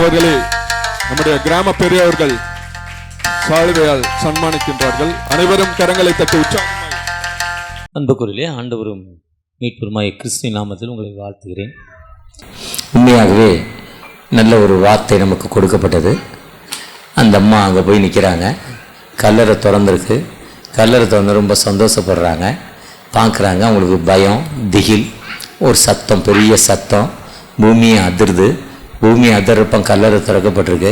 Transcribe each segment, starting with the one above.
அவர்களை நம்முடைய கிராம பெரியவர்கள் சாலுவையால் சன்மானிக்கின்றார்கள். அனைவரும் கரங்களை தட்டி உற்சாகமாய். அன்புக்குரிலே ஆண்டவரும் மீட்பெருமாய் கிறிஸ்துவின் நாமத்தில் உங்களை வாழ்த்துகிறேன். உண்மையாகவே நல்ல ஒரு வார்த்தை நமக்கு கொடுக்கப்பட்டது. அந்த அம்மா அங்கே போய் நிற்கிறாங்க. கல்லறை திறந்துருக்கு. கல்லறை திறந்து ரொம்ப சந்தோஷப்படுறாங்க. பார்க்குறாங்க. அவங்களுக்கு பயம், திகில், ஒரு சத்தம், பெரிய சத்தம், பூமியை அதிருது. பூமியை அதிரப்ப கல்லறை திறக்கப்பட்டிருக்கு.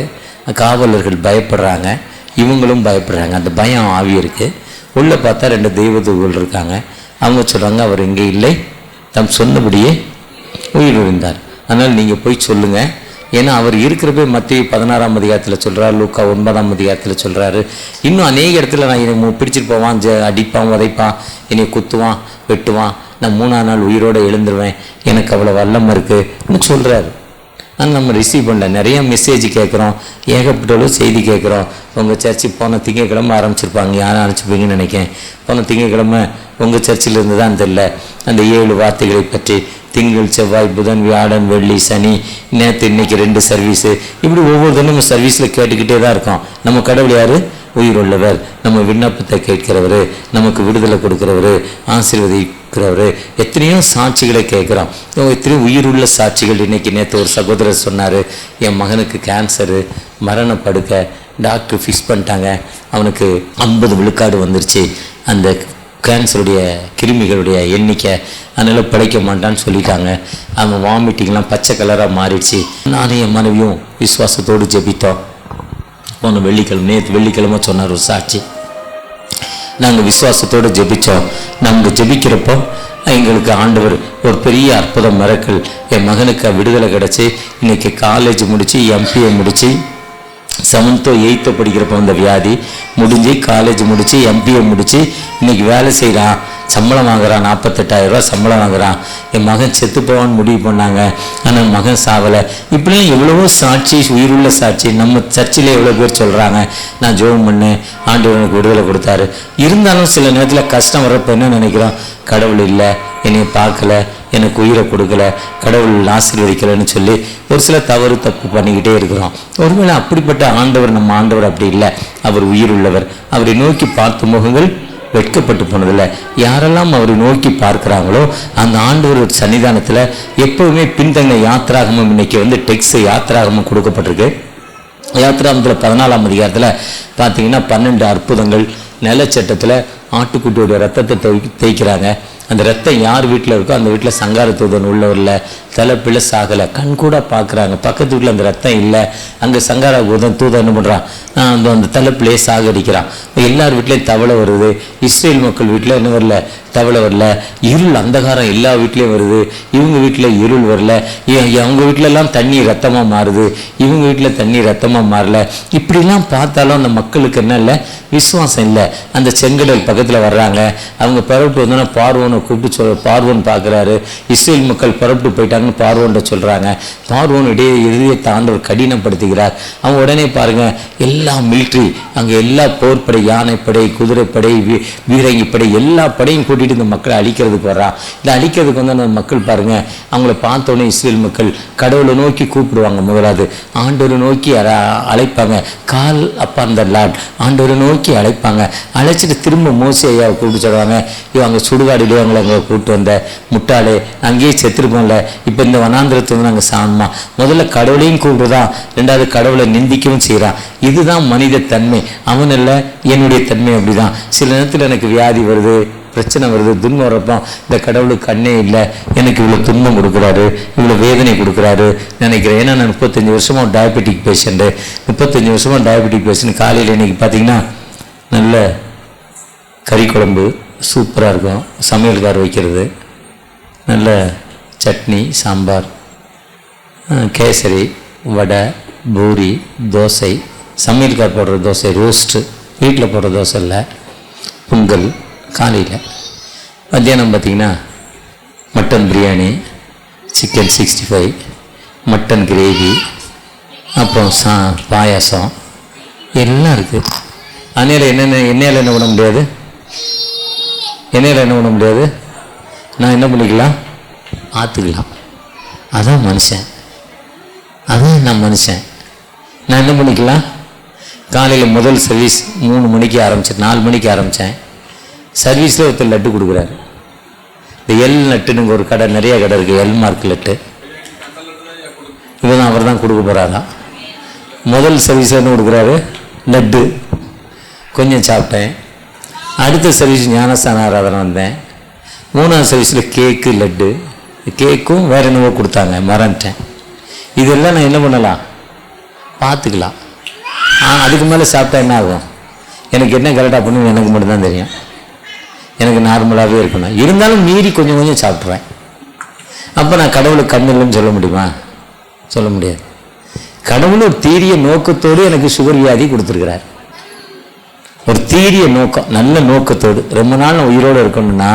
காவலர்கள் பயப்படுறாங்க, இவங்களும் பயப்படுறாங்க. அந்த பயம் ஆவி இருக்குது. உள்ளே பார்த்தா 2 தெய்வதூதர்கள் இருக்காங்க. அவங்க சொல்கிறாங்க, அவர் இங்கே இல்லை, தம் சொன்னபடியே உயிரிழந்தார். அதனால் நீங்கள் போய் சொல்லுங்கள். ஏன்னா அவர் இருக்கிறப்ப மத்திய 16ஆம் அதிகாரத்தில் சொல்கிறார், லூக்கா 9ஆம் அதிகாரத்தில் சொல்கிறாரு. இன்னும் அநேக இடத்துல நான் என்னை பிடிச்சிட்டு போவான், அடிப்பான், உதைப்பான், என்னை குத்துவான், வெட்டுவான், நான் 3ஆம் நாள் உயிரோடு எழுந்துருவேன், எனக்கு அவ்வளோ வல்லமை இருக்குன்னு சொல்கிறாரு. ஆனால் நம்ம ரிசீவ் பண்ணல. நிறைய மெசேஜ் கேட்குறோம், ஏகப்பட்டவளும் செய்தி கேட்குறோம். உங்கள் சர்ச்சு போன திங்கக்கிழமை ஆரம்பிச்சிருப்பாங்க, யாரும் அனுப்பிச்சிருப்பீங்கன்னு நினைக்கிறேன். போன திங்கக்கிழமை உங்கள் சர்ச்சில் இருந்து தான் தெரியல அந்த 7 வார்த்தைகளை பற்றி. திங்கள், செவ்வாய், புதன், வியாழன், வெள்ளி, சனி, நேற்று இன்னைக்கு 2 சர்வீஸு. இப்படி ஒவ்வொரு தினம் நம்ம சர்வீஸில் கேட்டுக்கிட்டே தான் இருக்கோம். நம்ம கடவுள் யார்? உயிர் உள்ளவர். நம்ம விண்ணப்பத்தை கேட்கிறவர், நமக்கு விடுதலை கொடுக்கிறவர், ஆசீர்வதிக்கிறவர். எத்தனையோ சாட்சிகளை கேட்குறோம். எத்தனையோ உயிருள்ள சாட்சிகள். இன்றைக்கி நேற்று ஒரு சகோதரர் சொன்னார், என் மகனுக்கு கேன்சரு, மரணப்படுக்க, டாக்டர் ஃபிக்ஸ் பண்ணிட்டாங்க, அவனுக்கு 50 விழுக்காடு வந்துருச்சு, அந்த கேன்சருடைய கிருமிகளுடைய எண்ணிக்கை, அதனால் பிழைக்க மாட்டான்னு சொல்லிட்டாங்க. அவன் வாமிட்டிங்லாம் பச்சை கலராக மாறிடுச்சு. நானும் என் மனைவியும் விசுவாசத்தோடு ஜெபித்தோம். போன வெள்ளிக்கிழமை, நேற்று வெள்ளிக்கிழமை சொன்னார் ஒரு சாட்சி. நாங்கள் விசுவாசத்தோடு ஜெபித்தோம். நாங்கள் ஜெபிக்கிறப்போ எங்களுக்கு ஆண்டவர் ஒரு பெரிய அற்புதம், மிரக்கல். என் மகனுக்கு விடுதலை கிடச்சி, இன்றைக்கி காலேஜ் முடித்து, எம்பிஏ முடித்து, 7th 8th படிக்கிறப்போ அந்த வியாதி முடிஞ்சு, காலேஜ் முடித்து, எம்பிஏ முடித்து, இன்றைக்கி வேலை செய்கிறான், சம்பளம் வாங்குறான், 48,000 ரூபா சம்பளம் வாங்குறான். என் மகன் செத்து போவான்னு முடிவு பண்ணாங்க, ஆனால் மகன் சாவலை. இப்படியும் எவ்வளவோ சாட்சி, உயிருள்ள சாட்சி. நம்ம சர்ச்சில் எவ்வளோ பேர் சொல்கிறாங்க, நான் ஜெபம் பண்ணேன், ஆண்டவர் எனக்கு விடுதலை கொடுத்தாரு. இருந்தாலும் சில நேரத்தில் கஷ்டம் வரப்போ என்ன நினைக்கிறோம், கடவுள் இல்லை, என்னை பார்க்கல, எனக்கு உயிரை கொடுக்கல, கடவுள் ஆசீர்வதிக்கலைன்னு சொல்லி ஒரு சில தப்பு பண்ணிக்கிட்டே இருக்கிறோம். ஒருவேளை அப்படிப்பட்ட ஆண்டவர் நம்ம ஆண்டவர் அப்படி இல்லை. அவர் உயிர் உள்ளவர். அவரை நோக்கி பார்த்த முகங்கள் வெட்கப்பட்டு போனதில்லை. யாரெல்லாம் அவரை நோக்கி பார்க்குறாங்களோ அந்த ஆண்டவர் சன்னிதானத்தில் எப்போவுமே பின்தங்க யாத்திராகமும், இன்னைக்கு டெக்ஸ்ட் யாத்திராகமும் கொடுக்கப்பட்டிருக்கு. யாத்திராகமத்தில் 14ஆம் அதிகாரத்தில் பார்த்தீங்கன்னா 12 அற்புதங்கள். நிலச்சட்டத்தில் ஆட்டுக்குட்டியோட ரத்தத்தை தேய்க்கிறாங்க. அந்த ரத்தம் யார் வீட்டில் இருக்கோ அந்த வீட்டில் சங்கார தூதன் உள்ளவரில் தலைப்பில் சாகலை, கண் கூட பார்க்குறாங்க. பக்கத்து வீட்டில் அந்த ரத்தம் இல்லை, அங்கே சங்கார தூதன் என்ன பண்ணுறான், அந்த தலைப்பிலே சாகடிக்கிறான். எல்லார் வீட்லேயும் தவளை வருது. இஸ்ரேல் மக்கள் வீட்டில் என்ன வரல, தவளை வரல. இருள், அந்தகாரம் எல்லா வீட்லேயும் வருது. இவங்க வீட்டில் இருள் வரல. அவங்க வீட்டிலலாம் தண்ணி ரத்தமாக மாறுது, இவங்க வீட்டில் தண்ணி ரத்தமாக மாறல. இப்படிலாம் பார்த்தாலும் அந்த மக்களுக்கு என்ன இல்லை, விசுவாசம் இல்லை. அந்த செங்கடல் பக்கத்தில் வர்றாங்க. அவங்க புறப்பட்டு வந்தோன்னா பார்வோனை கூப்பிட்டு பார்வோன் பார்க்குறாரு. இஸ்ரேல் மக்கள் புறப்பட்டு போயிட்டாங்கன்னு பார்வோன்ட்ட சொல்கிறாங்க. பார்வோன் இடையே ஆண்டவர் கடினப்படுத்துகிறார். அவங்க உடனே பாருங்கள், எல்லா மிலிட்ரி, அங்கே எல்லா போர்ப்படை, யானைப்படை, குதிரைப்படை, வீரங்கிப்படை, எல்லா படையும் கூட்டிகிட்டு இந்த மக்களை அழிக்கிறதுக்கு வர்றான். இந்த அழிக்கிறதுக்கு அந்த மக்கள் பாருங்கள், அவங்கள பார்த்தோன்னே இஸ்ரேல் மக்கள் கடவுளை நோக்கி கூப்பிடுவாங்க. முதலாவது ஆண்டவரை நோக்கி அழைப்பாங்க. கால் அப்பான் த லார்ட், ஆண்டவரை நோக்கி அழைப்பாங்க. அழைச்சிட்டு திரும்ப மோசே ஐயாவை கூப்பிட்டு சொல்லுவாங்க, அங்கே சுடுகாடிலே அவங்களை அங்கே கூப்பிட்டு வந்த முட்டாளே, அங்கேயே செத்துருப்போம்ல, இப்போ இந்த வனாந்திரத்தை நாங்கள் சாணுமா. முதல்ல கடவுளையும் கூப்பிடுதான், 2வது கடவுளை நிந்திக்கவும் செய்கிறான். இதுதான் மனித தன்மை. அவன் இல்லை, என்னுடைய தன்மை அப்படிதான். சில நேரத்தில் எனக்கு வியாதி வருது, பிரச்சனை வருது, துன்பம் வரப்போ இந்த கடவுளுக்கு கண்ணே இல்லை, எனக்கு இவ்வளோ துன்பம் கொடுக்குறாரு, இவ்வளோ வேதனை கொடுக்குறாரு நினைக்கிறேன். ஏன்னா நான் 35 வருஷமாக டயபெட்டிக் பேஷண்ட்டு. 35 வருஷமாக டயபெட்டிக் பேஷண்ட். காலையில் இன்றைக்கி பார்த்திங்கன்னா நல்ல கறி குழம்பு சூப்பராக இருக்கும், சமையல்கார் வைக்கிறது, நல்ல சட்னி, சாம்பார், கேசரி, வடை, பூரி, தோசை, சமையல்கார் போடுற தோசை, ரோஸ்ட்டு, வீட்டில் போடுற தோசை இல்லை, பொங்கல் காலையில். மத்தியானம் பார்த்திங்கன்னா mutton biryani, chicken 65, mutton gravy, அப்புறம் பாயாசம் எல்லாம் இருக்குது. அதனால் எண்ணெயில் என்ன பண்ண முடியாது, எண்ணெயில் என்ன பண்ண முடியாது, நான் என்ன பண்ணிக்கலாம், ஆற்றுக்கலாம். அதான் மனுஷன், அதான் நான் மனுஷன். நான் என்ன பண்ணிக்கலாம், காலையில் முதல் சர்வீஸ் 3 மணிக்கு ஆரம்பித்தேன், 4 மணிக்கு ஆரம்பித்தேன். சர்வீஸில் ஒருத்தர் லட்டு கொடுக்குறாரு. இந்த எல் லட்டுன்னு ஒரு கடை, நிறைய கடை இருக்குது, எல் மார்க் லட்டு. இவன் அவர் தான் கொடுக்க போகிறாராம். முதல் சர்வீஸ் என்ன கொடுக்குறாரு, லட்டு. கொஞ்சம் சாப்பிட்டேன். அடுத்த சர்வீஸ் ஞானஸ்தான ஆராதனை வந்தேன். 3ஆவது சர்வீஸில் கேக்கு லட்டு, கேக்கும் வேறு என்னவோ கொடுத்தாங்க, மறந்துட்டேன். இதெல்லாம் நான் என்ன பண்ணலாம், பார்த்துக்கலாம். அதுக்கு மேலே சாப்பிட்டா என்ன ஆகும், எனக்கு என்ன கரெக்டாக பண்ணணும் எனக்கு மட்டும்தான் தெரியும். எனக்கு நார்மலாகவே இருக்கணும். இருந்தாலும் மீறி கொஞ்சம் கொஞ்சம் சாப்பிட்றேன். அப்போ நான் கடவுளுக்கு கண் இல்லைன்னு சொல்ல முடியுமா? சொல்ல முடியாது. கடவுள் ஒரு தீரிய நோக்கத்தோடு எனக்கு சுகர் வியாதி கொடுத்துருக்கிறார். ஒரு தீரிய நோக்கம், நல்ல நோக்கத்தோடு. ரொம்ப நாள் நான் உயிரோடு இருக்கணும்னா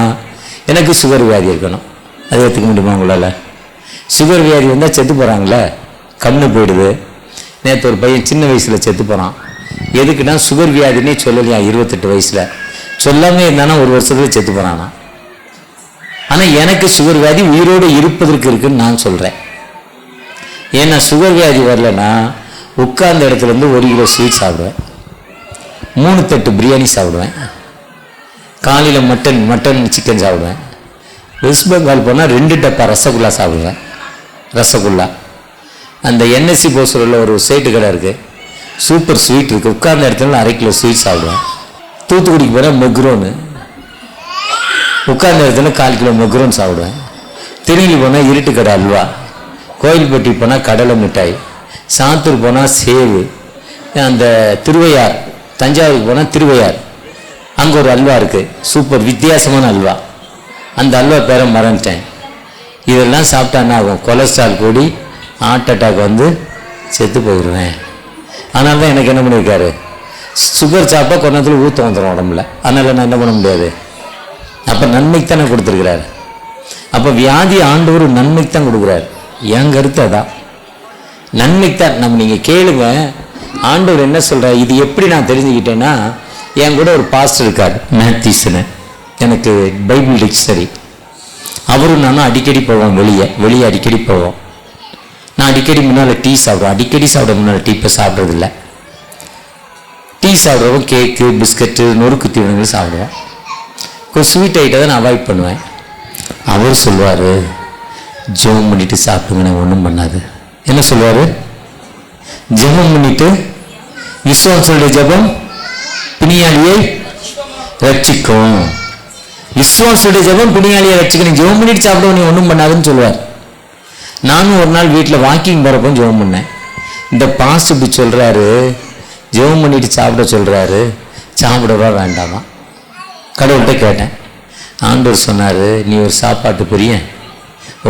எனக்கு சுகர் வியாதி இருக்கணும். அதை ஏற்றுக்க முடியுமா உங்களால்? சுகர் வியாதி வந்தால் செத்து போகிறாங்களே, கண்ணு போயிடுது. நேற்று ஒரு பையன் சின்ன வயசில் செத்து போகிறான். எதுக்குன்னா சுகர் வியாதினே சொல்லலையா, 28 வயசில் சொல்லாமே இருந்தானா 1 வருஷத்துல செத்து போகிறானா. ஆனால் எனக்கு சுகர் வியாதி உயிரோடு இருப்பதற்கு இருக்குன்னு நான் சொல்கிறேன். ஏன்னா சுகர் வியாதி வரலன்னா உட்கார்ந்த இடத்துல இருந்து 1 கிலோ ஸ்வீட் சாப்பிடுவேன், 3 தட்டு பிரியாணி சாப்பிடுவேன், காலையில் மட்டன் சிக்கன் சாப்பிடுவேன். வெஸ்ட் பெங்கால் போனால் 2 டப்பா ரசகுல்லா சாப்பிடுவேன். ரசகுல்லா அந்த என்எஸ்சி போஸ்டரில் ஒரு சேட்டு கடை இருக்குது, சூப்பர் ஸ்வீட் இருக்குது. உட்கார்ந்த இடத்துல 1/2 கிலோ ஸ்வீட் சாப்பிடுவேன். தூத்துக்குடிக்கு போனால் மெக்ரோனு, உட்கார்ந்த இடத்துல 1/4 கிலோ மெக்ரோன் சாப்பிடுவேன். திரும்பி போனால் இருட்டு கடை அல்வா, கோயில்பட்டி போனால் கடலை மிட்டாய், சாத்தூர் போனால் சேவு, அந்த திருவையார் தஞ்சாவூருக்கு போனால் திருவையார், அங்கே ஒரு அல்வா இருக்குது, சூப்பர் வித்தியாசமான அல்வா. அந்த அல்வா பேரை மறந்துட்டேன். இதெல்லாம் சாப்பிட்டா என்ன ஆகும், கொலஸ்ட்ரால் கூடி ஹார்ட் அட்டாக் வந்து செத்து போயிடுவேன். அதனால தான் எனக்கு என்ன பண்ணியிருக்காரு, சுகர் சாப்பிட்டா கொஞ்ச நேரத்தில் ஊற்றம் வந்துடும் உடம்புல. அதனால் நான் என்ன பண்ண முடியாது. அப்போ நன்மைக்கு தானே கொடுத்துருக்கிறாரு. அப்போ வியாதி ஆண்டவர் நன்மைக்கு தான் கொடுக்குறாரு. என் கருத்து அதான், நன்மைக்கு தான். நம்ம நீங்கள் கேளுங்க, ஆண்டவர் என்ன சொல்கிறார். இது எப்படி நான் தெரிஞ்சுக்கிட்டேன்னா, என் கூட ஒரு பாஸ்டர் இருக்கார் மேத்யூஸ்னு, எனக்கு பைபிள் டிக்ஷனரி. அவரும் நானும் அடிக்கடி போவோம், வெளியே அடிக்கடி போவோம். நான் அடிக்கடி முன்னால் டீ சாப்பிடுவேன். அடிக்கடி சாப்பிட முன்னால் டீ இப்போ சாப்பிட்றதில்ல. டீ சாப்பிட்றவங்க கேக்கு பிஸ்கட்டு நொறுக்கு தீவனங்கள் சாப்பிடுவேன். கொஞ்சம் ஸ்வீட் ஐட்டத்தை நான் அவாய்ட் பண்ணுவேன். அவர் சொல்லுவார், ஜெபம் பண்ணிட்டு சாப்பிடுங்க, ஒன்றும் பண்ணாது. என்ன சொல்லுவார், ஜெபம் பண்ணிட்டு, விசுவாசனுடைய ஜெபம் பிணியாளியை ரட்சிக்கும். விசுவாசனுடைய ஜெபம் பிணியாளியை ரட்சிக்கணும். ஜெபம் பண்ணிட்டு சாப்பிடுவோம், நீ ஒன்றும் பண்ணாதுன்னு சொல்லுவார். நானும் ஒரு நாள் வீட்டில் வாக்கிங் போகிறப்போ ஜெபம் பண்ணேன். இந்த பாஸ்ட் இப்படி சொல்கிறாரு, ஜெபம் பண்ணிட்டு சாப்பிட சொல்கிறாரு, சாப்பிடவா வேண்டாமா? கடவுள்கிட்ட கேட்டேன். ஆண்டவர் சொன்னார், நீ ஒரு சாப்பாட்டு பெரிய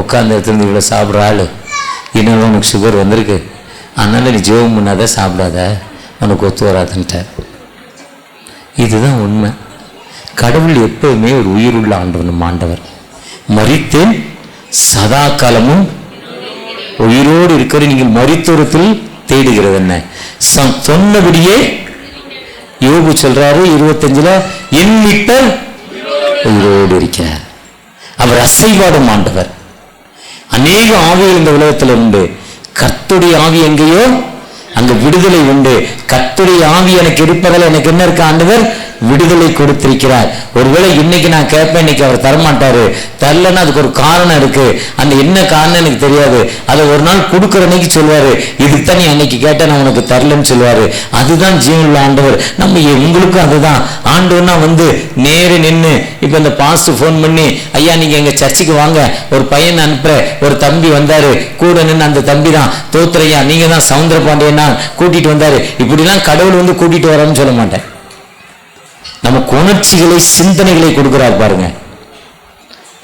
உட்கார்ந்த இடத்துல இவ்வளோ சாப்பிட்ற ஆள், இன்னும் உனக்கு சுகர் வந்திருக்கு, அதனால் நீ ஜெபம் பண்ணாத, சாப்பிடாத, உனக்கு ஒத்து வராதுன்ட்ட. இதுதான் உண்மை. கடவுள் எப்போவுமே ஒரு உயிருள்ள ஆண்டவர். நம்ம ஆண்டவர் மரித்தேன் சதா காலமும் உயிரோடு இருக்கிற நீங்கள் மரித்தோரத்தில் தேடுகிறது என்ன? சொன்னபடியே யோபு சொல்றாரு 25ல், என் மீட்பர் உயிரோடு இருக்கிறார். அவர் அசைவாடும் ஆண்டவர். அநேக ஆவிகள் இந்த உலகத்தில் உண்டு. கர்த்தருடைய ஆவி எங்கேயோ அங்க விடுதலை உண்டு. கர்த்தருடைய ஆவி எனக்கு இருப்பதில் எனக்கு என்ன இருக்கு, ஆண்டவர் விடுதலை கொடுத்திருக்கிறார். ஒருவேளை இன்னைக்கு நான் கேட்பேன், இன்னைக்கு அவர் தரமாட்டாரு. தரலன்னா அதுக்கு ஒரு காரணம் இருக்கு. அந்த என்ன காரணம் எனக்கு தெரியாது. அதை ஒரு நாள் கொடுக்குற அன்னைக்கு சொல்லுவாரு, இதுதான் நீ அன்னைக்கு கேட்ட, நான் உனக்கு தரலன்னு சொல்லுவாரு. அதுதான் ஜீவனுள்ள ஆண்டவர். நம்ம உங்களுக்கும் அதுதான் ஆண்டவர்னா வந்து நேரு நின்று. இப்ப இந்த பாஸ்ட் ஃபோன் பண்ணி, ஐயா நீங்க எங்க சர்ச்சுக்கு வாங்க, ஒரு பையன் அனுப்புற, ஒரு தம்பி வந்தாரு, கூட நின்று அந்த தம்பி தான் தோத்திரையா, நீங்க தான் சவுந்தர பாண்டியனா கூட்டிட்டு வந்தாரு. இப்படிலாம் கடவுள் வந்து கூட்டிட்டு வரான்னு சொல்ல மாட்டேன். நமக்கு உணர்ச்சிகளை சிந்தனைகளை கொடுக்கிறார் பாருங்க.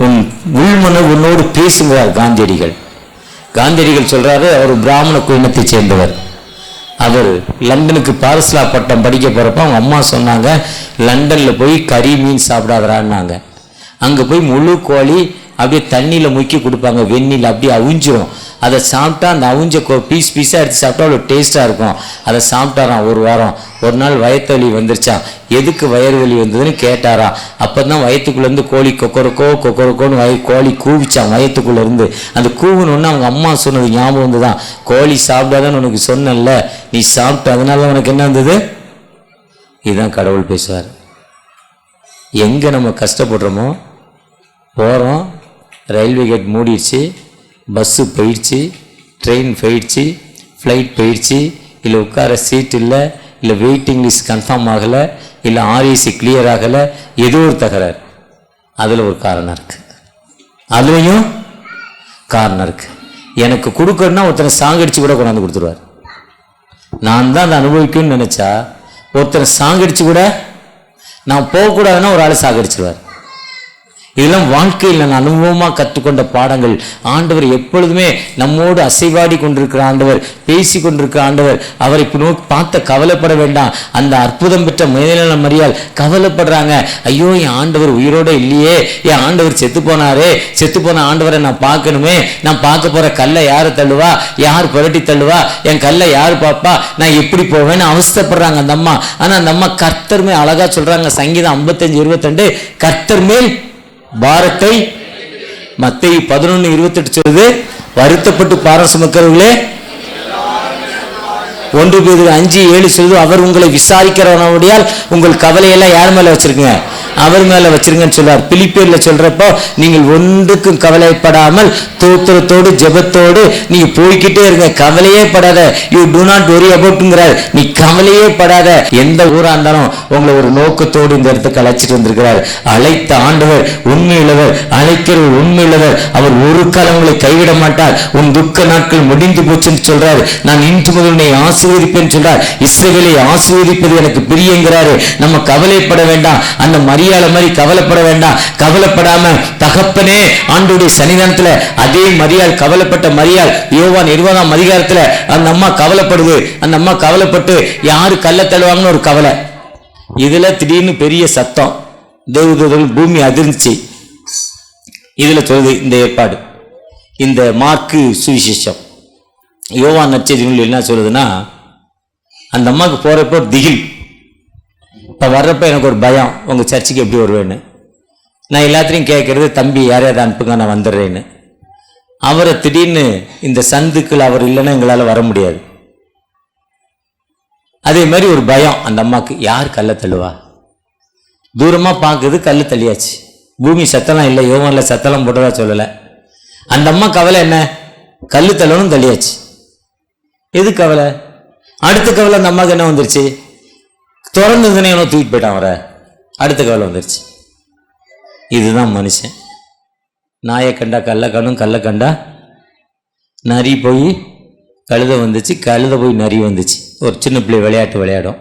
உன் உள்மன உன்னோடு பேசுகிறார் காந்தியடிகள். காந்தியடிகள் சொல்றாரு, அவர் பிராமண குடும்பத்தை சேர்ந்தவர். அவர் லண்டனுக்கு பாரிஸ்லா பட்டம் படிக்க போறப்ப அவங்க அம்மா சொன்னாங்க, லண்டன்ல போய் கறி மீன் சாப்பிடாதரான்னாங்க. அங்க போய் முழு கோழி அப்படியே தண்ணியில முக்கி கொடுப்பாங்க, வெந்நில அப்படியே அவிஞ்சிரும். அதை சாப்பிட்டா அந்த அவிஞ்ச பீஸ் பீஸாக எடுத்து சாப்பிட்டா அவ்வளோ டேஸ்ட்டாக இருக்கும். அதை சாப்பிட்டாராம் ஒரு வாரம். ஒரு நாள் வயிற்று வலி வந்துருச்சான். எதுக்கு வயிறு வலி வந்ததுன்னு கேட்டாராம். அப்போ தான் வயிற்றுக்குள்ளேருந்து கோழி கொக்கரக்கோன்னு கோழி கூவிச்சான் வயிற்றுக்குள்ளேருந்து. அந்த கூவுன்னு அவங்க அம்மா சொன்னது ஞாபகம் வந்து தான், கோழி சாப்பிடாதான்னு உனக்கு சொன்னல, நீ சாப்பிட்ட, அதனால உனக்கு என்ன வந்தது. இதுதான் கடவுள் பேசுவார். எங்கே நம்ம கஷ்டப்படுறோமோ போகிறோம், ரயில்வே கேட் மூடிடுச்சு, பஸ்ஸு போயிடுச்சு, ட்ரெயின் போயிடுச்சு, ஃப்ளைட் போயிடுச்சு, இல்லை உட்கார சீட் இல்லை, இல்லை வெயிட்டிங் லிஸ்ட் கன்ஃபார்ம் ஆகலை, இல்லை ஆர்இசி கிளியர் ஆகலை, ஏதோ ஒரு தகராறு. அதில் ஒரு காரணம் இருக்குது, அதுலேயும் காரணம் இருக்குது. எனக்கு கொடுக்கணுன்னா ஒருத்தனை சாங்கடிச்சு கூட கொண்டாந்து கொடுத்துருவார். நான் தான் அதை அனுபவிக்கணும்னு நினச்சா ஒருத்தனை சாங்கடிச்சு கூட, நான் போகக்கூடாதுன்னா ஒரு ஆள் சாகடிச்சிருவார். இதெல்லாம் வாழ்க்கையில் நான் அனுபவமாக கற்றுக்கொண்ட பாடங்கள். ஆண்டவர் எப்பொழுதுமே நம்மோடு அசைவாடி கொண்டிருக்கிற ஆண்டவர், பேசி கொண்டிருக்கிற ஆண்டவர். அவரை இப்போ நோக்கி பார்த்த கவலைப்பட வேண்டாம். அந்த அற்புதம் பெற்ற மேலான மரியாள் கவலைப்படுறாங்க. ஐயோ, என் ஆண்டவர் உயிரோடு இல்லையே, என் ஆண்டவர் செத்து போனாரே, செத்து போன ஆண்டவரை நான் பார்க்கணுமே, நான் பார்க்க போகிற கல்லை யார் தள்ளுவா, யார் புரட்டி தள்ளுவா, என் கல்லை யார் பார்ப்பா, நான் எப்படி போவேன்னு அவஸ்தைப்படுறாங்க அந்த அம்மா. ஆனால் அந்த அம்மா கர்த்தர் மேல் அழகா சொல்றாங்க, சங்கீதம் 55:22, கர்த்தர் மேல் பாரத்தை. மத்தேயு 11:28 சொல்லுது, வருத்தப்பட்டு பாரம் சுமக்கிறவர்களே. 1 பேதுரு 5:7 சொல்லுது, அவர் உங்களை விசாரிக்கிறவனுடையால் உங்கள் கவலையெல்லாம் யார் மேல வச்சிருக்கீங்க, அவர் மேல வச்சிருங்கன்னு சொல்றார். பிலிப்பியர்ல சொல்றப்போ, நீங்கள் ஒன்றுக்கும் கவலைப்படாமல் தோத்திரத்தோடு ஜெபத்தோடு நீங்க போய்கிட்டே இருங்க, கவலையே படாத. You to not worry அபவுட்ங்கிறார். நீ கவலையே படாத. எந்த ஊரா இருந்தாலும் உங்களை ஒரு நோக்கத்தோடு இந்த இடத்துக்கு அழைச்சிட்டு வந்திருக்கிறார். அழைத்த ஆண்டவர் உண்மையுள்ளவர், அழைக்கிறவர் உண்மையுள்ளவர். அவர் ஒரு காலம் உங்களை கைவிட மாட்டார். உன் துக்க நாட்கள் முடிந்து போச்சுன்னு சொல்றாரு. நான் இன்று முதல் உன்னை ஆசீர்வதிப்பேன்னு சொல்றார். இஸ்ரவேலை ஆசீர்வதிப்பது எனக்கு பிரியங்கிறாரு. நம்ம கவலைப்பட வேண்டாம். அந்த மரியாதை மாதிரி கவலைப்பட வேண்டாம். கவலைப்படாம தகப்பனே, ஆண்டவருடைய சன்னிதானத்துல அதே மரியாள், கவலைப்பட்ட மரியாள், யோவான் 20ஆம் அதிகாரத்துல அந்த அம்மா கவலைப்படுது. அந்த அம்மா கவலைப்பட்டு யாரு கல்ல தள்ளுவாங்கன்னு ஒரு கவலை. இதுல திடீர்னு பெரிய சத்தம், தேவதூதர்கள், பூமி அதிர்ந்துச்சு. இதுல சொல்லுது இந்த ஏற்பாடு, இந்த மார்க்கு சுவிசேஷம், யோவான் நற்செய்திகள் என்ன சொல்லுதுன்னா, அந்த அம்மாவுக்கு போறப்போ திகில். இப்போ வர்றப்ப எனக்கு ஒரு பயம், உங்கள் சர்ச்சுக்கு எப்படி வருவேன்னு. நான் எல்லாத்தையும் கேட்கறது, தம்பி யாரையாவது அனுப்புங்க, நான் வந்துடுறேன்னு. அவரை திடீர்னு இந்த சந்துக்குள் அவர் இல்லைன்னா எங்களால் வர முடியாது. அதே மாதிரி ஒரு பயம் அந்த அம்மாவுக்கு, யார் கல்லை தள்ளுவா. தூரமாக பார்க்குது, கல் தள்ளியாச்சு. பூமி சத்தலாம் இல்லை, யோவானில் சத்தலாம் போட்டதா சொல்லலை. அந்த அம்மா கவலை என்ன, கல் தள்ளணும், தள்ளியாச்சு. எது கவலை? அடுத்த கவலை அந்த அம்மாவுக்கு என்ன வந்துருச்சு, திறந்ததுனே என்ன தூக்கிட்டு போயிட்டான் அவரை. அடுத்த கவலை வந்துருச்சு. இதுதான் மனுஷன். நாயை கண்டா கல்லை காணும், கல்லை கண்டா நரி போய் கழுதை வந்துச்சு, கழுதை போய் நரி வந்துச்சு. ஒரு சின்ன பிள்ளை விளையாட்டு விளையாடும்.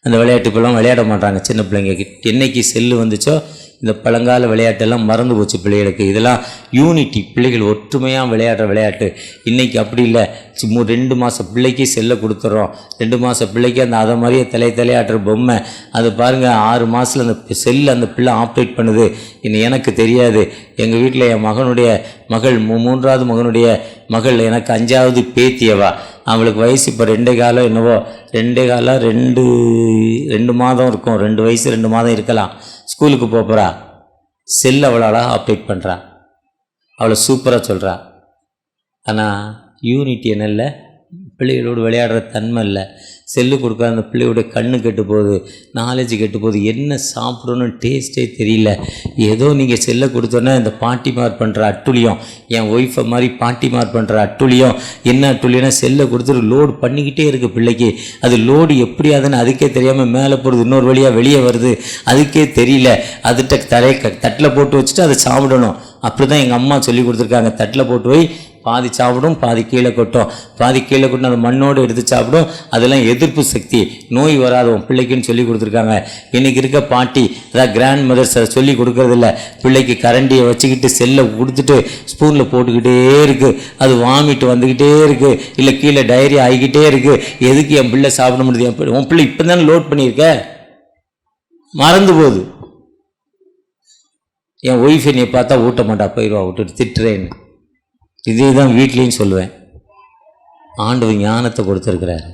அந்த விளையாட்டு இப்பெல்லாம் விளையாட மாட்டாங்க சின்ன பிள்ளைங்க. என்னைக்கு செல்லு வந்துச்சோ இந்த பழங்கால விளையாட்டெல்லாம் மறந்து போச்சு பிள்ளைகளுக்கு. இதெல்லாம் யூனிட்டி, பிள்ளைகள் ஒற்றுமையாக விளையாடுற விளையாட்டு. இன்றைக்கி அப்படி இல்லை. 2 மாத பிள்ளைக்கு செல்லை கொடுத்துட்றோம். 2 மாத பிள்ளைக்கு அந்த அதை மாதிரியே தலையாட்டுற பொம்மை. அது பாருங்கள், 6 மாதத்தில் அந்த செல்லு அந்த பிள்ளை ஆப்ரேட் பண்ணுது. எனக்கு தெரியாது. எங்கள் வீட்டில் என் மகனுடைய மகள், 3ஆவது மகனுடைய மகள், எனக்கு 5ஆவது பேத்தியவா. அவளுக்கு வயசு இப்போ 2 காலம் என்னவோ, 2 காலம் 2 மாதம் இருக்கும், 2 வயசு 2 மாதம் இருக்கலாம். ஸ்கூலுக்கு போகிறா, செல் அவளால் ஆப்ரேட் பண்ணுறா, அவளை சூப்பராக சொல்கிறா. ஆனால் யூனிட்டி என்ன இல்லை, பிள்ளைகளோடு விளையாடுற தன்மை இல்லை. செல்லு கொடுக்காத அந்த பிள்ளையோடைய கண்ணு கெட்டு போகுது, நாலேஜ் கெட்டு போகுது, என்ன சாப்பிடணும்னு டேஸ்ட்டே தெரியல. ஏதோ நீங்கள் செல்லை கொடுத்தோன்னா இந்த பாட்டிமார் பண்ணுற அட்டுழியம், என் ஒய்ஃபை மாதிரி பாட்டிமார் பண்ணுற அட்டுழியம். என்ன அட்டுழியம்னா, செல்லை கொடுத்துட்டு லோடு பண்ணிக்கிட்டே இருக்குது பிள்ளைக்கு. அது லோடு எப்படியாதுன்னு அதுக்கே தெரியாமல் மேலே போடுது, இன்னொரு வழியாக வெளியே வருது, அதுக்கே தெரியல. அதுகிட்ட தட்டில் போட்டு வச்சுட்டு அதை சாப்பிடணும். அப்படி தான் எங்கள் அம்மா சொல்லி கொடுத்துருக்காங்க. தட்டில் போட்டு போய் பாதி சாப்பிடும், பாதி கீழே கொட்டும். பாதி கீழே கொட்டும், அந்த மண்ணோடு எடுத்து சாப்பிடும். அதெல்லாம் எதிர்ப்பு சக்தி, நோய் வராது உன் பிள்ளைக்குன்னு சொல்லி கொடுத்துருக்காங்க. இன்றைக்கி இருக்க பாட்டி, அதாவது கிராண்ட் மதர்ஸ், அதை சொல்லி கொடுக்கறதில்ல. பிள்ளைக்கு கரண்டியை வச்சுக்கிட்டு செல்லை கொடுத்துட்டு ஸ்பூனில் போட்டுக்கிட்டே இருக்குது. அது வாமிட்டு வந்துக்கிட்டே இருக்குது, இல்லை கீழே டயரி ஆகிக்கிட்டே இருக்குது. எதுக்கு என் பிள்ளை சாப்பிட முடியுது? உன் பிள்ளை இப்போ தானே லோட் பண்ணியிருக்க, மறந்து போகுது. என் ஒய்ஃப் என்னை பார்த்தா ஊட்ட மாட்டா, போயிடுவா, விட்டுட்டு திட்டுறேன்னு. இதே தான் வீட்லேயும் சொல்லுவேன். ஆண்டவர் ஞானத்தை கொடுத்துருக்கிறாரு.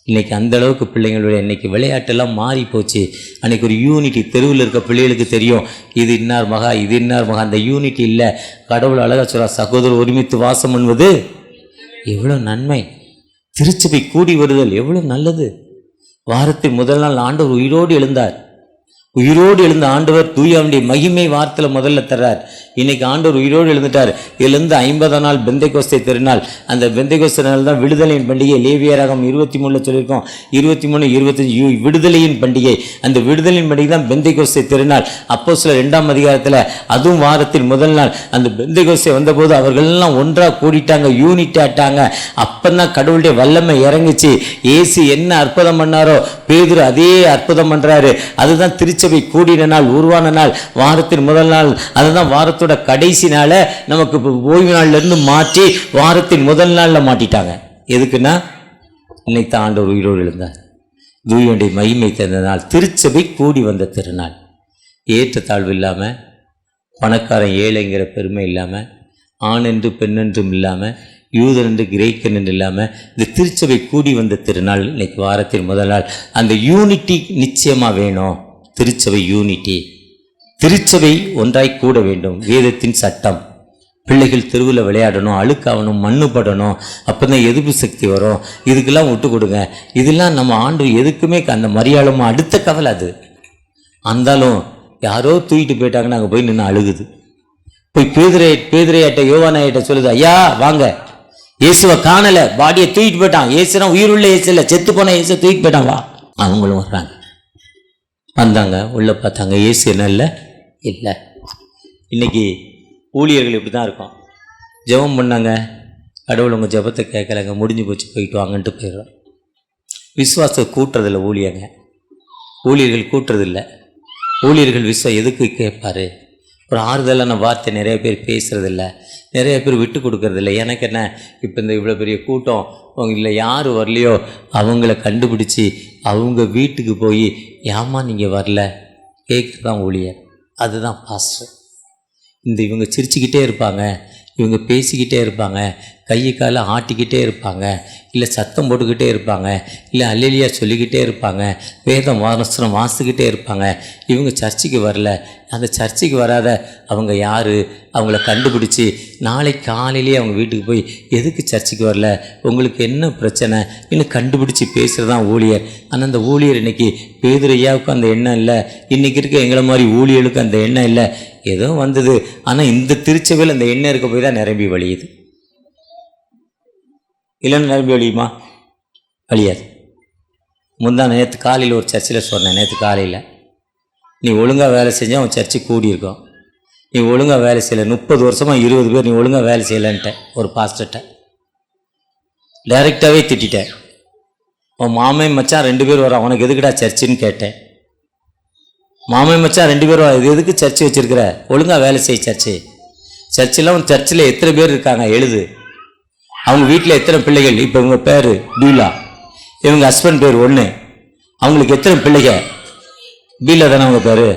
இன்றைக்கி அந்தளவுக்கு பிள்ளைங்களுடைய இன்றைக்கி விளையாட்டெல்லாம் மாறி போச்சு. அன்றைக்கி ஒரு யூனிட்டி தெருவில் இருக்க பிள்ளைகளுக்கு தெரியும், இது இன்னார் மகா, இது இன்னார் மகா. அந்த யூனிட்டி இல்லை. கடவுள் அழகாக சொல்ல, சகோதரர் ஒருமித்து வாசம் பண்ணுவது எவ்வளோ நன்மை. திருச்சபை கூடி வருதல் எவ்வளோ நல்லது. வாரத்தின் முதல் நாள் ஆண்டவர் உயிரோடு எழுந்தார். உயிரோடு எழுந்த ஆண்டவர் தூயாவுடைய மகிமை வார்த்தையில் முதல்ல தர்றார். இன்னைக்கு ஆண்டவர் உயிரோடு எழுந்துட்டார். இதிலிருந்து 50 நாள் பெந்தைக்கோஸ்தை திருநாள். அந்த பெந்தைக்கோஸ்தை நாள் தான் விடுதலையின் பண்டிகை. லேவியராகம் 23 சொல்லியிருக்கோம். 23, 25 விடுதலையின் பண்டிகை. அந்த விடுதலையின் பண்டிகை தான் பெந்தைக்கோஸ்தை திருநாள். அப்போஸ்தலர் 2ஆம் அதிகாரத்தில் அதுவும் வாரத்தின் முதல் நாள் அந்த பெந்தைக்கோஸ்தை வந்தபோது அவர்களெல்லாம் ஒன்றாக கூடிட்டாங்க, யூனிட் ஆட்டாங்க. அப்பந்தான் கடவுளுடைய வல்லமை இறங்குச்சு. இயேசு என்ன அற்புதம் பண்ணாரோ பேதுரு அதே அற்புதம் பண்றாரு. அதுதான் திருச்சபை கூடின நாள், உருவான நாள், வாரத்தின் முதல் நாள். அதுதான் வாரத்தோட கடைசி நாள நமக்கு ஓய்வு நாள்ல இருந்து மாற்றி வாரத்தின் முதல் நாள்ல மாட்டிட்டாங்க. எதுக்குன்னா இன்னைக்கு தான் ஆண்டவர் உயிரோடு எழுந்தார். தூயனுடைய மகிமை தந்த நாள், திருச்சபை கூடி வந்த திருநாள். ஏற்றத்தாழ்வு இல்லாமல், பணக்காரன் ஏழைங்கிற பெருமை இல்லாமல், ஆண் என்று பெண் என்றும் இல்லாமல், யூதன் என்று கிரேக்கன் என்று இல்லாமல் இந்த திருச்சபை கூடி வந்த திருநாள் இன்னைக்கு வாரத்தின் முதல் நாள். அந்த யூனிட்டி நிச்சயமாக வேணும். திருச்சபை யூனிட்டி, திருச்சபை ஒன்றாய் கூட வேண்டும். வேதத்தின் சட்டம். பிள்ளைகள் தெருவில் விளையாடணும், அழுக்காகணும், மண்ணுப்படணும், அப்போ தான் எதிர்ப்பு சக்தி வரும். இதுக்கெல்லாம் விட்டு கொடுங்க. இதெல்லாம் நம்ம ஆண்டு எதுக்குமே அந்த மரியாதமாக அடுத்த கவலை அது. அந்தாலும் யாரோ தூக்கிட்டு போயிட்டாங்கன்னு அங்கே போய் நின்று அழுகுது. போய் பேதுரையாட்ட யோவானாயிட்ட சொல்லுது, ஐயா வாங்க, இயேசுவை காணலை, பாடியை தூக்கிட்டு போயிட்டான். இயேசுனா உயிருள்ள இயேசு இல்லை, செத்து போன இயேசு தூக்கிட்டு போயிட்டான், வா. அவங்களும் வர்றாங்க. வந்தாங்க, உள்ளே பார்த்தாங்க, இயேசு என்ன இல்லை. இன்றைக்கி ஊழியர்கள் இப்படி தான் இருக்கும். ஜெபம் பண்ணாங்க, கடவுள் உங்கள் ஜெபத்தை கேட்கலைங்க, முடிஞ்சு போச்சு, போயிட்டு வாங்கன்ட்டு போயிடுறோம். விசுவாசத்தை கூட்டுறதில்ல ஊழியர்கள் கூட்டுறதில்லை. ஊழியர்கள் எதுக்கு கேட்பார்? ஒரு ஆறுதலான வார்த்தை நிறைய பேர் பேசுகிறதில்ல, நிறைய பேர் விட்டு கொடுக்கறதில்ல. எனக்கு என்ன, இப்போ இந்த இவ்வளோ பெரிய கூட்டம் இல்லை, யார் வரலையோ அவங்கள கண்டுபிடிச்சி அவங்க வீட்டுக்கு போய் ஏம்மா நீங்கள் வரல கேட்குறது தான் ஊழியர். அதுதான் பாஸ்டர். இவங்க சிரிச்சுக்கிட்டே இருப்பாங்க, இவங்க பேசிக்கிட்டே இருப்பாங்க, கையை காலை ஆட்டிக்கிட்டே இருப்பாங்க, இல்லை சத்தம் போட்டுக்கிட்டே இருப்பாங்க, இல்லை அல்லேலியா சொல்லிக்கிட்டே இருப்பாங்க, வேதம் வாசனம் வாசிக்கிட்டே இருப்பாங்க. இவங்க சர்ச்சுக்கு வரல. அந்த சர்ச்சுக்கு வராத அவங்க யார்? அவங்கள கண்டுபிடிச்சி நாளைக்கு காலையிலேயே அவங்க வீட்டுக்கு போய் எதுக்கு சர்ச்சுக்கு வரல, உங்களுக்கு என்ன பிரச்சனை இன்னும் கண்டுபிடிச்சி பேசுகிறது தான் ஊழியர். ஆனால் அந்த ஊழியர் இன்றைக்கி பேதுரையாவுக்கும் அந்த எண்ணம் இல்லை, இன்றைக்கி இருக்க எங்களை மாதிரி ஊழியர்களுக்கு அந்த எண்ணம் இல்லை. ஏதோ வந்தது. ஆனால் இந்த திருச்சபையில் அந்த எண்ணம் இருக்க போய் தான் நிரம்பி வழியுது. இல்லைன்னு நிரம்பி வழியுமா? வழியாது. நேற்று காலையில் ஒரு சர்ச்சில் சொன்னேன். நேற்று காலையில் நீ ஒழுங்காக வேலை செஞ்சால் உன் சர்ச்சு கூடியிருக்கோம். நீ ஒழுங்காக வேலை செய்யலை, 30 வருஷமாக 20 பேர் நீ ஒழுங்காக வேலை செய்யலைன்ட்ட ஒரு பாஸ்டர்கிட்ட டைரெக்டாகவே திட்டேன். உன் மாமே மச்சான் 2 பேர் வரான், உனக்கு எதுக்குடா சர்ச்சுன்னு கேட்டேன். மாமே மச்சான் 2 பேர் வர, இது எதுக்கு சர்ச்சு வச்சுருக்கிற? ஒழுங்காக வேலை செய். சர்ச்சில் உன் சர்ச்சில் எத்தனை பேர் இருக்காங்க எழுது. அவங்க வீட்டில் எத்தனை பிள்ளைகள்? இப்போ இவங்க பேர் பீலா, இவங்க ஹஸ்பண்ட் பேர் ஒன்று, அவங்களுக்கு எத்தனை பிள்ளைங்க? பீலா தானே அவங்க பேர்.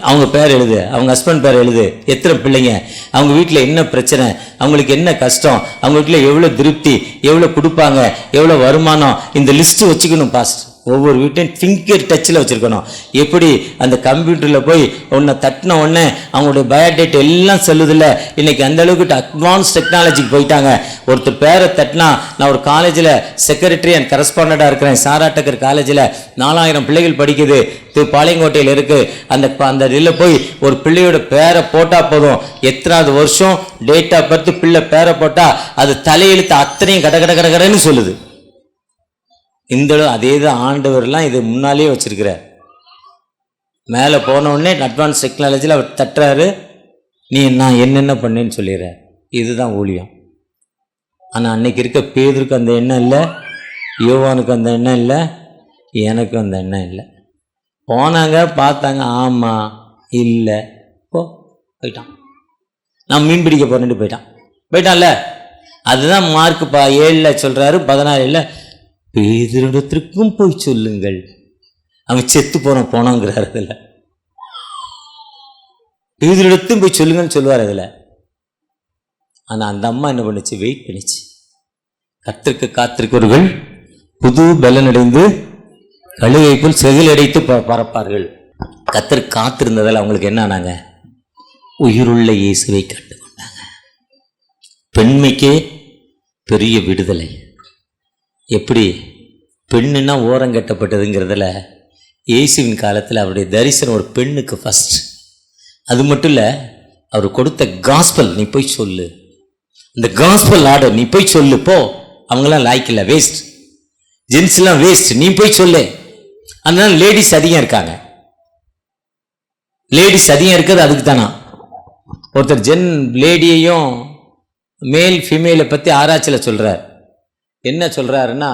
அவங்க பேர் எழுது, அவங்க ஹஸ்பண்ட் பேர் எழுது, எத்தனை பிள்ளைங்க, அவங்க வீட்டில் என்ன பிரச்சனை, அவங்களுக்கு என்ன கஷ்டம், அவங்க வீட்டில் எவ்வளோ திருப்தி, எவ்வளோ கொடுப்பாங்க, எவ்வளோ வருமானம், இந்த லிஸ்ட்டு வச்சுக்கணும் பாஸ்ட். ஒவ்வொரு வீட்டையும் ஃபிங்கர் டச்சில் வச்சுருக்கணும். எப்படி அந்த கம்ப்யூட்டரில் போய் ஒன்றை தட்டின உடனே அவங்களுடைய பயோடேட்டா எல்லாம் சொல்லுதில்ல. இன்றைக்கி அந்தளவுக்கு அட்வான்ஸ் டெக்னாலஜிக்கு போயிட்டாங்க. ஒருத்தர் பேரை தட்டினா, நான் ஒரு காலேஜில் செக்ரட்டரி அண்ட் கரஸ்பாண்டாக இருக்கிறேன், சாராட்டக்கர் காலேஜில் 4000 பிள்ளைகள் படிக்குது, பாளையங்கோட்டையில் இருக்குது. அந்த இதில் போய் ஒரு பிள்ளையோட பேரை போட்டால் போதும், எத்தனாவது வருஷம் டேட் ஆஃப் பர்த் பிள்ளை பேரை போட்டால் அது தலையெழுத்து அத்தனையும் கடன்னு சொல்லுது. இந்த அதே தான் ஆண்டவர்லாம் இது முன்னாலே வச்சிருக்கிறார். மேலே போனவுடனே அட்வான்ஸ் டெக்னாலஜியில் அவர் தட்டுறாரு, நீ நான் என்னென்ன பண்ணேன்னு சொல்லிடுறார். இதுதான் ஊழியம். ஆனால் அன்னைக்கு இருக்க பேதுருக்கு அந்த எண்ணம் இல்லை, யோவானுக்கு அந்த எண்ணம் இல்லை, எனக்கும் அந்த எண்ணம் இல்லை. போனாங்க, பார்த்தாங்க, ஆமாம் இல்லை, போயிட்டான். நான் மீன் பிடிக்க போறேன்ட்டு போயிட்டான்ல. அதுதான் மார்க் 7 சொல்கிறாரு, 14 பேதுருவிடத்திற்கும் போய் சொல்லுங்கள். அவன் செத்து போனோங்கிறார். அதில் பேதுருவிடத்தும் போய் சொல்லுங்கன்னு சொல்லுவார். அதில் ஆனால் அந்த அம்மா என்ன பண்ணுச்சு? வெயிட் பண்ணிச்சு. கர்த்தருக்கு காத்திருக்கிறவர்கள் புது பலனடைந்து கழுகை போல் செகிலடைத்து பறப்பார்கள். கர்த்தருக்கு காத்திருந்ததால் அவங்களுக்கு என்ன ஆனாங்க? உயிருள்ள இயேசுவை கண்டுகொண்டாங்க. பெண்மைக்கே பெரிய விடுதலை. எப்படி? பெண்ணுன்னா ஓரங்கட்டப்பட்டதுங்கிறதுல இயேசுவின் காலத்தில் அவருடைய தரிசனம் ஒரு பெண்ணுக்கு ஃபஸ்ட். அது மட்டும் இல்லை, அவர் கொடுத்த காஸ்பல் நீ போய் சொல்லு, இந்த காஸ்பல் ஆர்டர் நீ போய் சொல்லு போ. அவங்களாம் லாய்க்கில்ல, வேஸ்ட். ஜென்ஸ்லாம் வேஸ்ட், நீ போய் சொல்லு. அதனால லேடிஸ் அதிகம் இருக்காங்க. லேடிஸ் அதிகம் இருக்கிறது அதுக்கு தானா. ஒருத்தர் லேடியையும் மேல் ஃபீமேலை பற்றி ஆராய்ச்சியில் சொல்கிறார். என்ன சொல்கிறாருன்னா,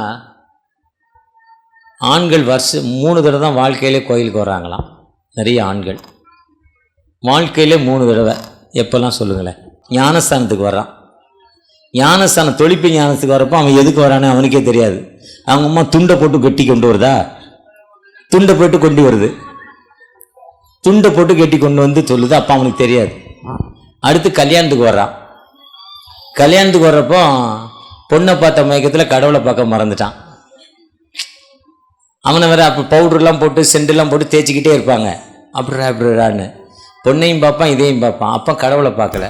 ஆண்கள் வருஷம் 3 தடவை தான் வாழ்க்கையிலே கோயிலுக்கு வர்றாங்களாம். நிறைய ஆண்கள் வாழ்க்கையிலே 3 தடவை. எப்போல்லாம் சொல்லுங்களேன்? ஞானஸ்தானத்துக்கு வர்றான். ஞானஸ்தானம் தொழிப்பு ஞானத்துக்கு வரப்போ அவன் எதுக்கு வரானே அவனுக்கே தெரியாது. அவங்க அம்மா துண்டை போட்டு கட்டி கொண்டு வருதா? துண்டை போட்டு கொண்டு வருது. துண்டை போட்டு கட்டி கொண்டு வந்து சொல்லுது. அப்போ அவனுக்கு தெரியாது. அடுத்து கல்யாணத்துக்கு வர்றான். கல்யாணத்துக்கு வர்றப்போ பொண்ணை பார்த்த மயக்கத்தில் கடவுளை பார்க்க மறந்துட்டான். அவனை வேற அப்போ பவுடர்லாம் போட்டு சென்டெல்லாம் போட்டு தேய்ச்சிக்கிட்டே இருப்பாங்க. அப்படிடான்னு பொண்ணையும் பார்ப்பான், இதையும் பார்ப்பான். அப்போ கடவுளை பார்க்கல.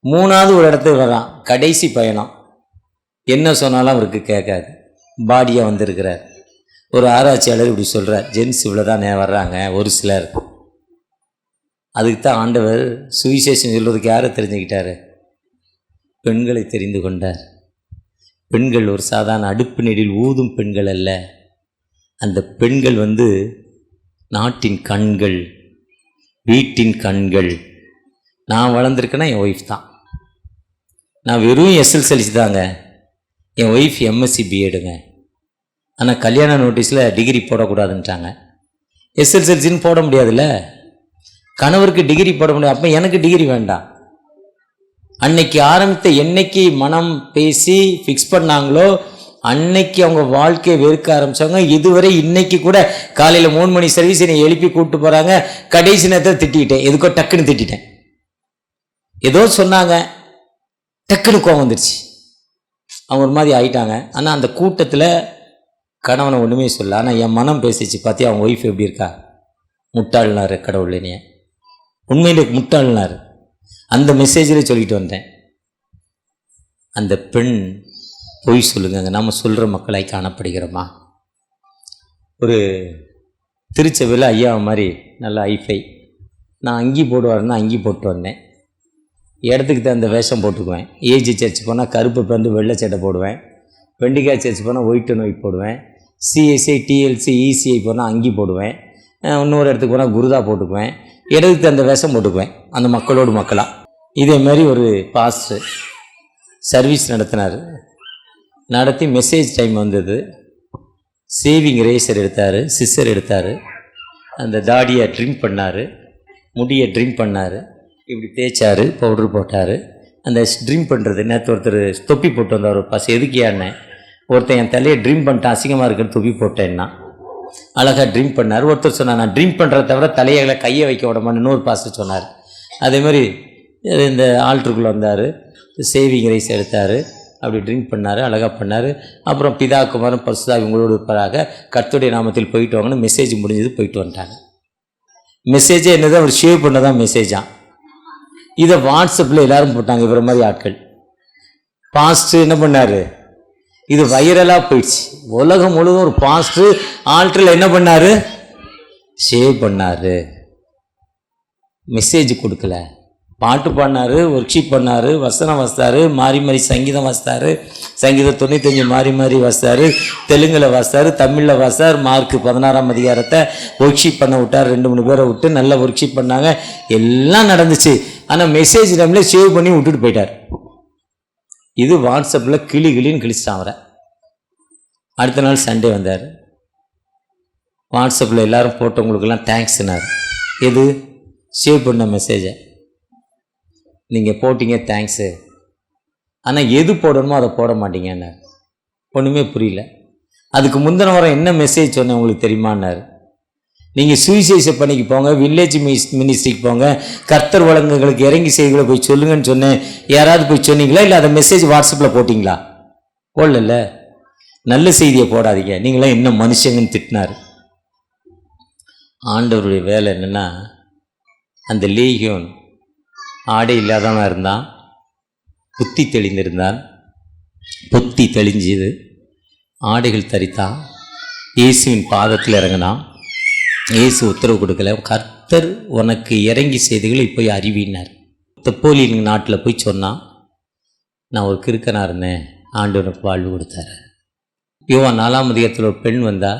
3வது ஒரு இடத்துக்கு வரான். கடைசி பயணம். என்ன சொன்னாலும் அவருக்கு கேட்காது. பாடியாக வந்திருக்கிறார். ஒரு ஆராய்ச்சியாளர் இப்படி சொல்கிறார், ஜென்ஸ் இவ்வளோதான் வர்றாங்க ஒரு சிலர். அதுக்கு தான் ஆண்டவர் சுவிசேஷம் சொல்வதுக்கு யாரை தெரிஞ்சுக்கிட்டாரு? பெண்களை தெரிந்து கொண்டார். பெண்கள் ஒரு சாதாரண அடுப்பு நெடில் ஊதும் பெண்கள் அல்ல. அந்த பெண்கள் நாட்டின் கண்கள், வீட்டின் கண்கள். நான் வளர்ந்துருக்கேன்னா என் ஒய்ஃப் தான். நான் வெறும் எஸ்எல்எல்சி தாங்க. என் ஒய்ஃப் எம்எஸ்சி பிஎடுங்க. ஆனால் கல்யாண நோட்டீஸில் டிகிரி போடக்கூடாதுன்ட்டாங்க. எஸ்எல்எல்சின்னு போட முடியாதுல்ல. கணவருக்கு டிகிரி போட முடியாது. அப்போ எனக்கு டிகிரி வேண்டாம். அன்னைக்கு ஆரம்பித்த, என்னைக்கு மனம் பேசி ஃபிக்ஸ் பண்ணாங்களோ அன்னைக்கு அவங்க வாழ்க்கையை வெறுக்க ஆரம்பித்தாங்க. இதுவரை இன்னைக்கு கூட காலையில் 3 மணி சர்வீஸ் என்னை எழுப்பி கூப்பிட்டு போகிறாங்க. கடைசி நேரத்தில் திட்டிக்கிட்டேன். எதுக்கோ டக்குன்னு திட்டிட்டேன். ஏதோ சொன்னாங்க, டக்குன்னு கோவம் வந்துடுச்சு. அவங்க ஒரு மாதிரி ஆயிட்டாங்க. ஆனால் அந்த கூட்டத்தில் கணவனை ஒன்றுமே சொல்ல. ஆனால் என் மனம் பேசிச்சு. பார்த்தியா அவங்க ஒய்ஃப் எப்படி இருக்கா? முட்டாள்னாரு கடவுள். என்னைய உண்மையிலே முட்டாள்னாரு. அந்த மெசேஜில் சொல்லிட்டு வந்தேன். அந்த பெண் பொய் சொல்லுங்க, நம்ம சொல்கிற மக்களாய் காணப்படுகிறோமா? ஒரு திருச்சபையில் ஐயா மாதிரி நல்ல ஐஃபை. நான் அங்கி போடுவாருன்னா அங்கி போட்டு வந்தேன். இடத்துக்கு தகுந்த வேஷம் போட்டுக்குவேன். ஏஜி சர்ச் போனால் கருப்பு பேண்ட் வெள்ளை சட்டை போடுவேன். வெண்டிக்காய் சர்ச் போனால் ஒயிட் அண்ட் ஒயிட் போடுவேன். சிஎஸ்ஐ டிஎல்சி இசிஐ போனால் அங்கி போடுவேன். இன்னொரு இடத்துக்கு போனால் குருதா போட்டுக்குவேன். இடத்துக்கு தகுந்த வேஷம் போட்டுக்குவேன், அந்த மக்களோடு மக்களாக. இதே மாதிரி ஒரு பாஸ்டர் சர்வீஸ் நடத்தினார். நடத்தி மெசேஜ் டைம் வந்தது. சேவிங் ரேசர் எடுத்தார், சிஸ்ஸர் எடுத்தார். அந்த தாடியை ட்ரிம் பண்ணார், முடியை ட்ரிம் பண்ணார், இப்படி தேய்ச்சார், பவுட்ரு போட்டார். அந்த ட்ரிம் பண்ணுறது நேற்று ஒருத்தர் தொப்பி போட்டு வந்தார். ஒரு பாஸ் எதுக்கியான்னு ஒருத்தன் என் தலையை ட்ரிம் பண்ணிட்டான், அசிங்கமாக இருக்குன்னு தொப்பி போட்டேன்னா அழகாக ட்ரிம் பண்ணார். ஒருத்தர் சொன்னார், நான் ட்ரிம் பண்ணுறத தவிர தலையை கையை வைக்க விடமான்னு இன்னொரு பாஸ்டர் சொன்னார். அதேமாதிரி இந்த ஆல்ட்ருக்குள்ளே வந்தார், சேவிங் ரைஸ் எடுத்தார், அப்படி ட்ரிங்க் பண்ணார், அழகாக பண்ணார். அப்புறம் பிதா குமாரன் பரிசுத்தா இவங்களோடு இருப்பதாக கர்த்தருடைய நாமத்தில் போயிட்டு வாங்கன்னு மெசேஜ் முடிஞ்சது, போயிட்டு வந்துட்டாங்க. மெசேஜே என்னது? அவர் ஷேவ் பண்ணதான் மெசேஜா. இதை வாட்ஸ்அப்பில் எல்லாரும் போட்டாங்க. இவர மாதிரி ஆட்கள். பாஸ்டர் என்ன பண்ணார்? இது வைரலாக போயிடுச்சு. உலகம் முழுவதும் ஒரு பாஸ்டர் ஆல்டரில் என்ன பண்ணார்? ஷேவ் பண்ணார். மெசேஜ் கொடுக்கல. பாட்டு பாடினார், ஒர்க்ஷிப் பண்ணார், வசனம் வசித்தார், மாறி மாறி சங்கீதம் வசித்தார், சங்கீதம் 95 மாறி மாறி வசித்தார், தெலுங்கில் வசித்தார், தமிழில் வசித்தார். மார்க் 16ஆம் அதிகாரத்தை ஒர்க்ஷிப் பண்ண விட்டார். 2-3 பேரை விட்டு நல்லா ஒர்க்ஷிப் பண்ணாங்க. எல்லாம் நடந்துச்சு. ஆனால் மெசேஜ் டைமில் சேவ் பண்ணி விட்டுட்டு போயிட்டார். இது வாட்ஸ்அப்பில் கிளின்னு கிழிச்சிட்டான் அவரை. அடுத்த நாள் சண்டே வந்தார். வாட்ஸ்அப்பில் எல்லோரும் போட்டவங்களுக்கெல்லாம் தேங்க்ஸ்னார். எது? சேவ் பண்ண மெசேஜை நீங்கள் போட்டிங்க, தேங்க்ஸு. ஆனால் எது போடணுமோ அதை போட மாட்டீங்கன்னார். ஒன்றுமே புரியல. அதுக்கு முந்தின வாரம் என்ன மெசேஜ் சொன்னேன் உங்களுக்கு தெரியுமான்னார். நீங்கள் சுவிசேஷ பணிக்கு போங்க, வில்லேஜ் மினிஸ்ட்ரிக்கு போங்க, கர்த்தர் வழங்குகளுக்கு இறங்கி செய்திகளை போய் சொல்லுங்கன்னு சொன்னேன். யாராவது போய் சொன்னீங்களா? இல்லை அதை மெசேஜ் வாட்ஸ்அப்பில் போட்டிங்களா? போடல. நல்ல செய்தியை போடாதீங்க, நீங்களாம் என்ன மனுஷங்கன்னு திட்டினார். ஆண்டவருடைய வேலை என்னென்னா, அந்த லேகியோன் ஆடை இல்லாதவன் இருந்தான், புத்தி தெளிந்திருந்தான், புத்தி தெளிஞ்சது, ஆடைகள் தரித்தான், இயேசுவின் பாதத்தில் இறங்கினான். இயேசு உத்தரவு கொடுக்கல, கர்த்தர் உனக்கு இறங்கி செய்திகளை போய் அறிவினார். தெப்போலியின் நாட்டில் போய் சொன்னான், நான் ஒரு கிறுக்கனாக இருந்தேன், ஆண்டவனுக்கு வாழ்வு கொடுத்தாரு. யோவான் 4ஆம் அதிகாரத்தில் ஒரு பெண் வந்தா,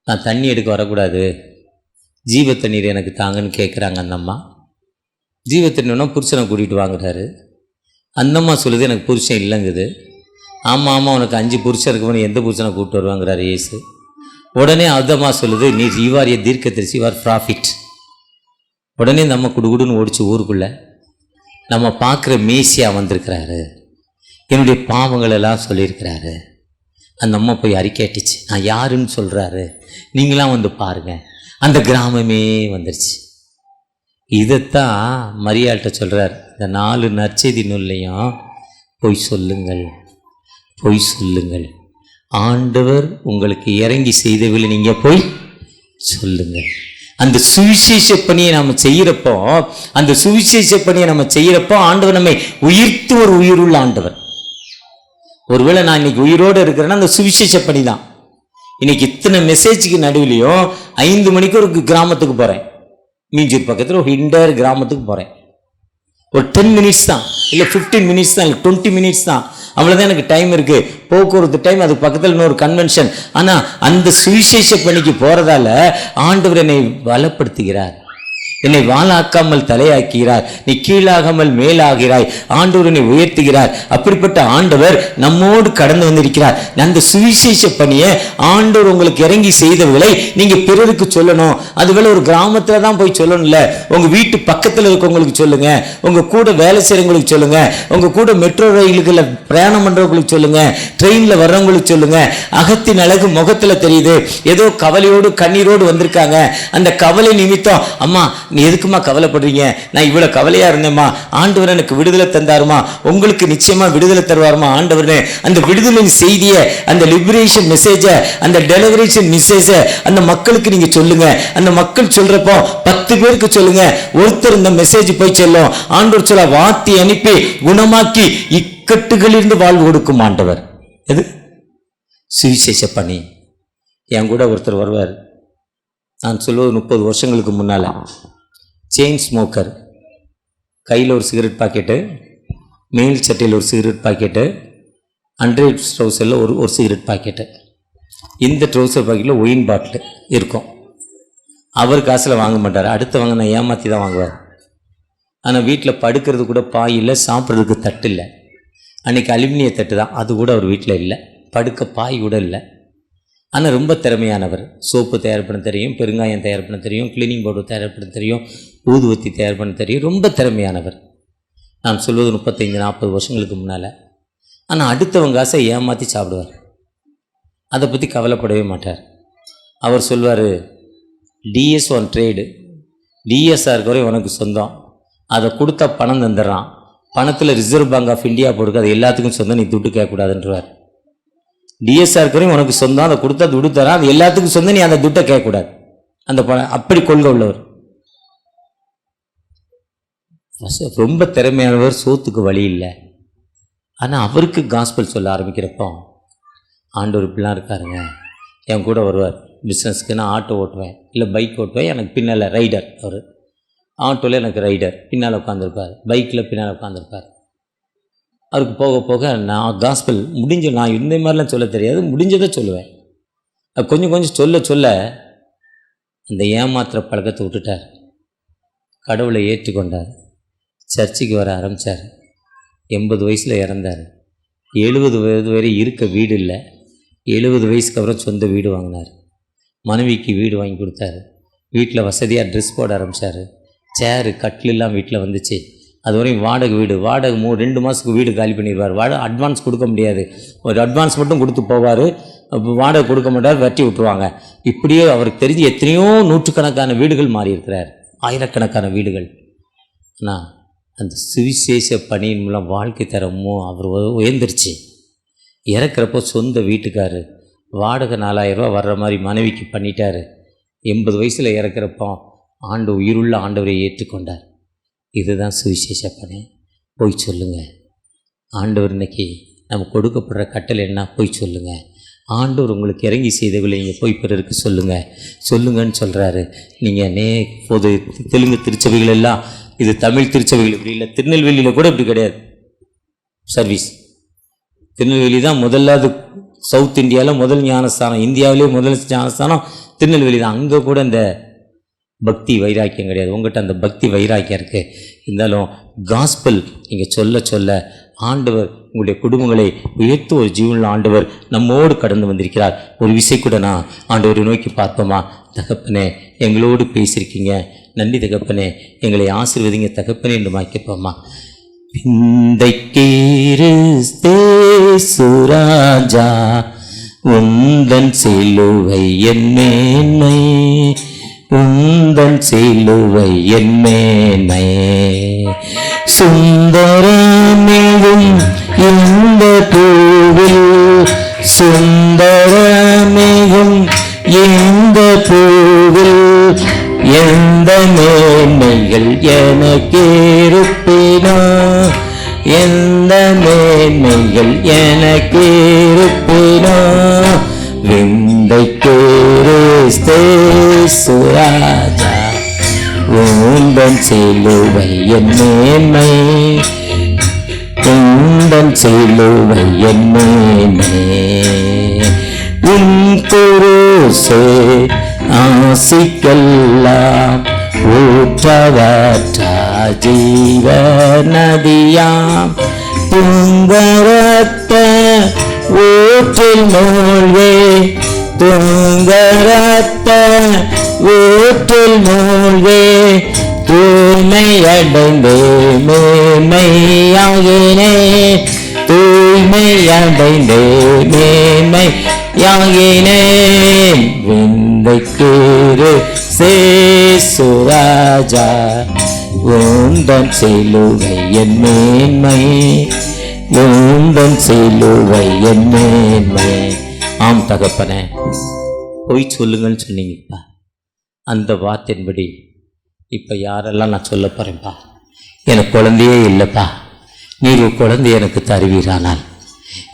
நான் தண்ணி எடுக்க வரக்கூடாது, ஜீவ தண்ணீர் எனக்கு தாங்கன்னு கேட்குறாங்க. அந்த அம்மா ஜீவ தண்ணீர்னா புருஷனை கூட்டிகிட்டு வாங்குறாரு. அந்த அம்மா சொல்லுது, எனக்கு புருஷன் இல்லைங்குது. ஆமாம் உனக்கு 5 புருஷன் இருக்கும்போது எந்த புருஷனை கூப்பிட்டு வருவாங்கிறாரு இயேசு. உடனே அதம்மா சொல்லுது, நீ ஈவாரிய தீர்க்கதரிசி, யுவர் ப்ராஃபிட். உடனே நம்ம குடுகுடுன்னு ஓடிச்சு ஊருக்குள்ளே. நம்ம பார்க்குற மேசியா வந்திருக்கிறாரு, என்னுடைய பாவங்கள் எல்லாம் சொல்லியிருக்கிறாரு. அந்த அம்மா போய் அறிக்கையாட்டிச்சு, நான் யாருன்னு சொல்கிறாரு, நீங்களாம் வந்து பாருங்கள். அந்த கிராமமே வந்துருச்சு. இதைத்தான் மரியாள்கிட்ட சொல்கிறார், இந்த 4 நற்செய்தி நூல்லையும் போய் சொல்லுங்கள், போய் சொல்லுங்கள், ஆண்டவர் உங்களுக்கு இறங்கி செய்தவில்லை, நீங்கள் போய் சொல்லுங்கள். அந்த சுவிசேஷ பணியை நம்ம செய்கிறப்போ, அந்த சுவிசேஷ பணியை நம்ம செய்கிறப்போ ஆண்டவர் நம்மை உயிர்த்து ஒரு உயிருள்ள ஆண்டவர். ஒருவேளை நான் இன்னைக்கு உயிரோடு இருக்கிறேன்னா அந்த சுவிசேஷ பணி தான். இன்னைக்கு இத்தனை மெசேஜுக்கு நடுவிலையும் 5 மணிக்கு ஒரு கிராமத்துக்கு போகிறேன், மீஞ்சூர் பக்கத்தில் ஒரு இண்டர் கிராமத்துக்கு போகிறேன். ஒரு 10 மினிட்ஸ் தான், இல்லை 15 மினிட்ஸ் தான், இல்லை 20 மினிட்ஸ் தான், அவ்வளோதான் எனக்கு டைம் இருக்குது. போக்குவரத்து டைம், அதுக்கு பக்கத்தில் இன்னொரு கன்வென்ஷன். ஆனால் அந்த சுவிசேஷ பணிக்கு போகிறதால ஆண்டவர் என்னை பலப்படுத்துகிறார், என்னை வாளாக்காமல் தலையாக்குகிறார், நீ கீழாகாமல் மேலாகிறாய், ஆண்டவர் என்னை உயர்த்துகிறார். அப்படிப்பட்ட ஆண்டவர் நம்மோடு கடந்து வந்திருக்கிறார். அந்த சுவிசேஷ பணியை ஆண்டவர் உங்களுக்கு இறங்கி செய்தவர்களை நீங்கள் பிறருக்கு சொல்லணும். அதுவேளை ஒரு கிராமத்தில் தான் போய் சொல்லணும்ல, உங்கள் வீட்டு பக்கத்தில் இருக்கவங்களுக்கு சொல்லுங்கள், உங்கள் கூட வேலை செய்கிறவங்களுக்கு சொல்லுங்கள், உங்கள் கூட மெட்ரோ ரயிலுக்குள்ள பிரயாணம் பண்ணுறவங்களுக்கு சொல்லுங்கள், ட்ரெயினில் வர்றவங்களுக்கு சொல்லுங்கள். அகத்தின் அழகு முகத்தில் தெரியுது, ஏதோ கவலையோடு கண்ணீரோடு வந்திருக்காங்க. அந்த கவலை நிமித்தம், அம்மா நீ எதுக்குமா கவலைப்படுறீங்க, நான் இவ்வளோ கவலையாக இருந்தேம்மா, ஆண்டவர் எனக்கு விடுதலை தந்தாருமா, உங்களுக்கு நிச்சயமாக விடுதலை தருவாருமா ஆண்டவரே. அந்த விடுதலை செய்தியை, அந்த லிபரேஷன் மெசேஜை, அந்த டெலிவரேஷன் மெசேஜை அந்த மக்களுக்கு நீங்கள் சொல்லுங்கள். அந்த மக்கள் சொல்கிறப்போ 10 பேருக்கு சொல்லுங்கள், ஒருத்தர் இந்த மெசேஜ் போய் சொல்லும். ஆண்டவர் சொல்ல வார்த்தை அனுப்பி குணமாக்கி இக்கட்டுகளிலிருந்து வாழ்வு கொடுக்கும் ஆண்டவர். எது சுவிசேஷ பணி. என் கூட ஒருத்தர் வருவார், நான் சொல்வது 30 வருஷங்களுக்கு முன்னால். செயின் ஸ்மோக்கர், கையில் ஒரு சிகரெட் பாக்கெட்டு, மேல் சட்டையில் ஒரு சிகரெட் பாக்கெட்டு, அண்டர் ட்ரௌசரில் ஒரு சிகரெட் பாக்கெட்டு, இந்த ட்ரௌசர் பாக்கெட்டில் ஒயின் பாட்டில் இருக்கும். அவர் காசில் வாங்க மாட்டார், அடுத்தவங்க நான் ஏமாற்றி தான் வாங்குவார். ஆனால் வீட்டில் படுக்கிறது கூட பாய் இல்லை, சாப்பிட்றதுக்கு தட்டு இல்லை. அன்றைக்கி அலுமினிய தட்டு தான், அது கூட அவர் வீட்டில் இல்லை, படுக்க பாய் கூட இல்லை. ஆனால் ரொம்ப திறமையானவர். சோப்பு தயார் பண்ண தெரியும், பெருங்காயம் தயார் பண்ண தெரியும், கிளீனிங் பவுடர் தயார் பண்ண தெரியும், ஊதுவத்தி தயார் பண்ண தெரியும். ரொம்ப திறமையானவர். நான் சொல்வது 35-40 வருஷங்களுக்கு முன்னால். ஆனால் அடுத்தவங்க காசை ஏமாற்றி சாப்பிடுவார், அதை பற்றி கவலைப்படவே மாட்டார். அவர் சொல்வார், டிஎஸ் ஒன் ட்ரேடு, டிஎஸ்ஆர் குறை உனக்கு சொந்தம், அதை கொடுத்தா பணம் தந்துடுறான், பணத்தில் ரிசர்வ் பேங்க் ஆஃப் இந்தியா போடுக்கு, அது எல்லாத்துக்கும் சொந்தம், நீ துட்டு கேட்கக்கூடாதுன்றவார். டிஎஸ்ஆர் குறையும் உனக்கு சொந்தம், அதை கொடுத்தா துட்டு தரான், அது எல்லாத்துக்கும் சொந்தம், நீ அந்த துட்டை கேட்கக்கூடாது. அந்த பணம் அப்படி கொள்கை உள்ளவர், ரொம்ப திறமையானவர். சோத்துக்கு வழி இல்லை. ஆனால் அவருக்கு காஸ்பல் சொல்ல ஆரம்பிக்கிறப்போ, ஆண்டவர் இப்படிலாம் இருக்காருங்க. என் கூட வருவார் பிஸ்னஸ்க்கு. நான் ஆட்டோ ஓட்டுவேன், இல்லை பைக் ஓட்டுவேன், எனக்கு பின்னால் ரைடர். அவர் ஆட்டோவில் எனக்கு ரைடர், பின்னால் உட்காந்துருப்பார், பைக்கில் பின்னால் உட்காந்துருப்பார். அவருக்கு போக போக நான் காஸ்பல் நான் இந்த மாதிரிலாம் சொல்ல தெரியாது, முடிஞ்சதை சொல்லுவேன். கொஞ்சம் கொஞ்சம் சொல்ல அந்த ஏமாத்துற பழக்கத்தை விட்டுட்டார், கடவுளை ஏற்றுக்கொண்டார், சர்ச்சுக்கு வர ஆரம்பித்தார். 80 வயசில் இறந்தார். 70 வயது வரை இருக்க வீடு இல்லை. 70 வயசுக்கு அப்புறம் சொந்த வீடு வாங்கினார். மனைவிக்கு வீடு வாங்கி கொடுத்தாரு. வீட்டில் வசதியாக ட்ரெஸ் போட ஆரம்பித்தார். சேரு கட்டிலெல்லாம் வீட்டில் வந்துச்சு. அது வரையும் வாடகை வீடு, வாடகை 2 மாதத்துக்கு வீடு காலி பண்ணிடுவார். அட்வான்ஸ் கொடுக்க முடியாது, ஒரு அட்வான்ஸ் மட்டும் கொடுத்து போவார். வாடகை கொடுக்க மாட்டார், வெட்டி விட்டுருவாங்க. இப்படியே அவருக்கு தெரிஞ்சு எத்தனையோ நூற்றுக்கணக்கான வீடுகள் மாறி இருக்கிறார், ஆயிரக்கணக்கான வீடுகள். ஆனால் அந்த சுவிசேஷ பணியின் மூலம் வாழ்க்கை தரமும் அவர் உயர்ந்துருச்சு. இறக்குறப்போ சொந்த வீட்டுக்காரு வாடகை 4000 ரூபா வர்ற மாதிரி மனைவிக்கு பண்ணிட்டார். 80 வயசில் இறக்குறப்போ உயிருள்ள ஆண்டவரை ஏற்றுக்கொண்டார். இதுதான் சுவிசேஷ பணி. போய் சொல்லுங்கள். ஆண்டவர் இன்னைக்கு நம்ம கொடுக்கப்படுற கட்டளை என்ன? போய் சொல்லுங்கள். ஆண்டவர் உங்களுக்கு இறங்கி செய்தவர்களை நீங்கள் போய் பிறருக்கு சொல்லுங்கன்னு சொல்கிறாரு. நீங்கள் பொது தெலுங்கு திருச்சபைகள் எல்லாம், இது தமிழ் திருச்சபைகள் இப்படி இல்லை. திருநெல்வேலியில் கூட இப்படி கிடையாது சர்வீஸ். திருநெல்வேலி தான் முதலாவது சவுத் இந்தியாவில் முதல் ஞானஸ்தானம், இந்தியாவிலே முதல் ஞானஸ்தானம் திருநெல்வேலி தான். அங்கே கூட இந்த பக்தி வைராக்கியம் கிடையாது. உங்கள்கிட்ட அந்த பக்தி வைராக்கியம் இருக்குது. இருந்தாலும் காஸ்பல் நீங்கள் சொல்ல ஆண்டவர் உங்களுடைய குடும்பங்களை உயர்த்து ஒரு ஜீவனில் ஆண்டவர் நம்மோடு கடந்து வந்திருக்கிறார். ஒரு விசை கூட நான் ஆண்டவரை நோக்கி பார்ப்போமா? தகப்பனே, எங்களோடு பேசியிருக்கீங்க, நன்றி தகப்பனே, எங்களை ஆசீர்வதிங்க தகப்பனே என்று மாய்க்கப்போமா? சுராஜா உந்தன் சிலுவை என் மேன்மை, உந்தன் சிலுவை என் மேன்மை, சுந்தரமிகும் இந்த பூவில், சுந்தரமிகும் இந்த பூவில் எந்த மேன்மைகள் எனக்கேருப்பினோ, எந்த மேன்மைகள் எனக்கேருப்பினோ, விந்தைக்கேரே சுராஜா உந்தன் சிலுவை என் மேன்மை, உந்தன் சிலுவை என் மேன்மை, உன் குருசே ஆசிக்கெல்லாம் ஊற்றவற்றா ஜீவ நதியாம், துங்கரத்த ஊற்றில் மூழ்கே, துங்கரத்த ஊற்றில் மூழ்கே, தூய்மை அடைந்தே மேன்மையாகினே, தூய்மை அடைந்தே மேன்மையாகினேன், விந்தைக்கேறு சுராஜா உந்தன் சிலுவை என் மேன்மை, உந்தன் சிலுவை என் மேன்மை. ஆம் தகப்பனே, போய் சொல்லுங்கன்னு சொன்னீங்கப்பா. அந்த வார்த்தையின்படி இப்போ யாரெல்லாம் நான் சொல்ல போகிறேன்ப்பா, எனக்கு குழந்தையே இல்லைப்பா, நீர் ஒரு குழந்தை எனக்கு தருவீரானால்,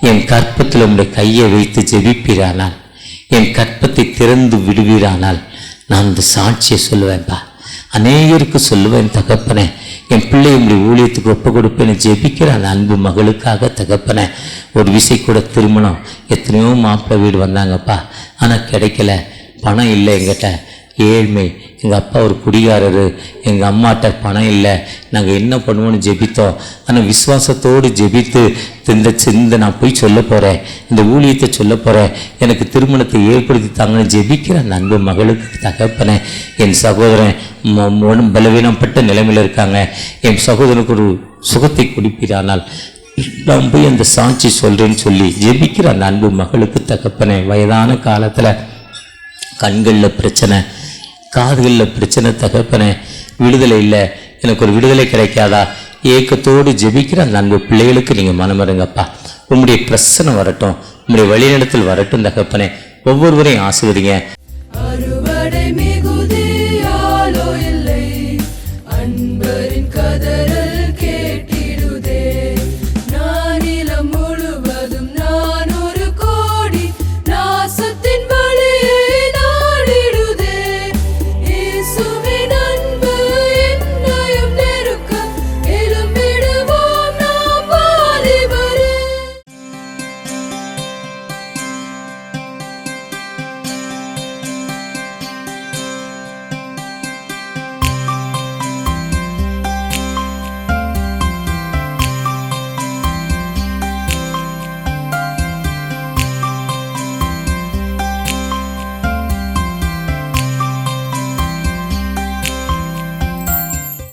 என் கற்பத்தில் உங்களுடைய கையை வைத்து ஜெபிப்பீரானால், என் கற்பத்தை திறந்து விடுவீரானால் நான் அந்த சாட்சியை சொல்லுவேன்ப்பா, அநேகருக்கு சொல்லுவேன் தகப்பனே, என் பிள்ளை உங்களுடைய ஊழியத்துக்கு ஒப்பு கொடுப்பேன்னு ஜெபிக்கிற அந்த அன்பு மகளுக்காக தகப்பனே. ஒரு விசை கூட திருமணம், எத்தனையோ மாப்பிள்ளை வீடு வந்தாங்கப்பா, ஆனால் கிடைக்கல, பணம் இல்லை எங்கிட்ட, ஏழ்மை, எங்கள் அப்பா ஒரு குடிகாரரு, எங்கள் அம்மாட்ட பணம் இல்லை, நாங்கள் என்ன பண்ணுவோன்னு ஜெபித்தோம். ஆனால் விசுவாசத்தோடு ஜெபித்து இந்த நான் போய் சொல்ல போகிறேன், இந்த ஊழியத்தை சொல்ல போகிறேன், எனக்கு திருமணத்தை ஏற்படுத்தி தாங்கன்னு ஜெபிக்கிற அந்த அன்பு மகளுக்கு தகப்பனே, என் சகோதரன் பலவீனப்பட்ட நிலைமையில் இருக்காங்க, என் சகோதரனுக்கு ஒரு சுகத்தை கொடுப்பீரானால் நான் போய் அந்த சாட்சி சொல்கிறேன்னு சொல்லி ஜெபிக்கிற அந்த அன்பு மகளுக்கு தகப்பனே, வயதான காலத்தில் கண்களில் பிரச்சனை, காதுகளில் பிரச்சனை தகப்பனே, விடுதலை இல்லை, எனக்கு ஒரு விடுதலை கிடைக்காதா, ஏக்கத்தோடு ஜெபிக்கிற அந்த அன்பு பிள்ளைகளுக்கு நீங்கள் மனமருங்கப்பா. உங்களுடைய பிரச்சனை வரட்டும், உங்களுடைய வழிநடத்தல் வரட்டும் தகப்பனே. ஒவ்வொருவரையும் ஆசீர்வதிங்க.